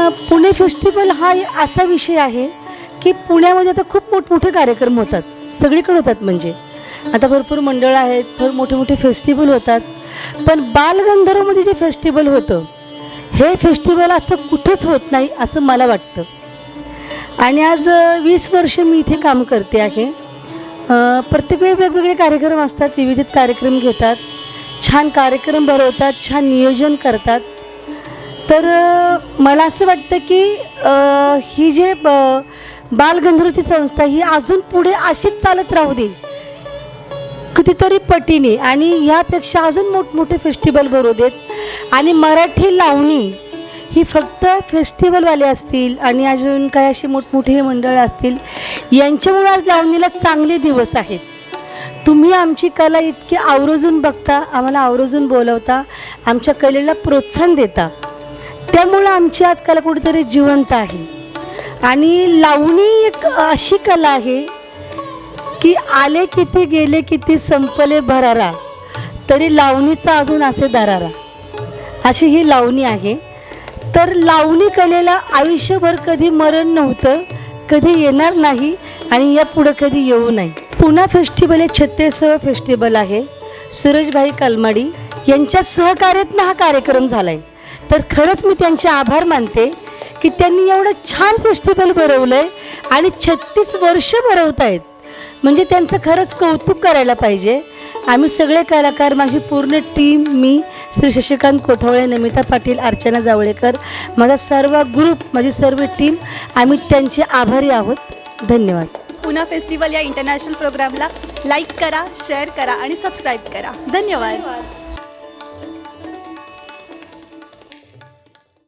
Pune festival हा असा विषय आहे की पुण्यामध्ये आता खूप मोठमोठे कार्यक्रम होतात, सगळीकडे होतात. म्हणजे आता भरपूर मंडळं आहेत, भरपूर मोठे मोठे फेस्टिवल होतात. पण बालगंधर्वमध्ये जे फेस्टिवल होतं हे फेस्टिवल असं कुठंच होत नाही असं मला वाटतं. आणि आज 20 वर्ष मी इथे काम करते आहे. प्रत्येक वेळी वेगवेगळे कार्यक्रम असतात, विविध कार्यक्रम घेतात, छान कार्यक्रम भरवतात, छान नियोजन करतात. तर मला असं वाटतं की ही जे बालगंधर्वची संस्था ही अजून पुढे अशीच चालत राहू दे कितीतरी पटीने, आणि ह्यापेक्षा अजून मोठमोठे फेस्टिवल भरवू देत. आणि मराठी लावणी ही फक्त फेस्टिवलवाले असतील आणि अजून काही अशी मोठमोठी मंडळं असतील, यांच्यामुळे आज लावणीला चांगले दिवस आहेत. तुम्ही आमची कला इतकी आवर्जून बघता, आम्हाला आवर्जून बोलवता, आमच्या कलेला प्रोत्साहन देता, त्यामुळं आमची आज कला कुठेतरी जिवंत आहे. आणि लावणी एक अशी कला आहे की आले किती गेले किती संपले भरारा, तरी लावणीचा अजून असे दरारा, अशी ही लावणी आहे. तर लावणी कलेला आयुष्यभर कधी मरण नव्हतं, कधी येणार नाही आणि यापुढं कधी येऊ नाही. पुणा फेस्टिवल एक 36वं फेस्टिवल आहे. सुरेशभाई कलमाडी यांच्या सहकार्यातनं हा कार्यक्रम झाला आहे. तर खरंच मी त्यांचे आभार मानते की त्यांनी एवढं छान फेस्टिवल भरवलं आहे आणि 36 वर्ष भरवत आहेत. म्हणजे त्यांचं खरंच कौतुक करायला पाहिजे. आम्ही सगळे कलाकार, माझी पूर्ण टीम, मी, श्री शशिकांत कोठावळे, नमिता पाटील, अर्चना जावळेकर, माझा सर्व ग्रुप, माझी सर्व टीम, आम्ही त्यांचे आभारी आहोत. धन्यवाद. पुणा फेस्टिवल या इंटरनॅशनल प्रोग्रामला लाईक करा, शेअर करा आणि सबस्क्राईब करा. धन्यवाद.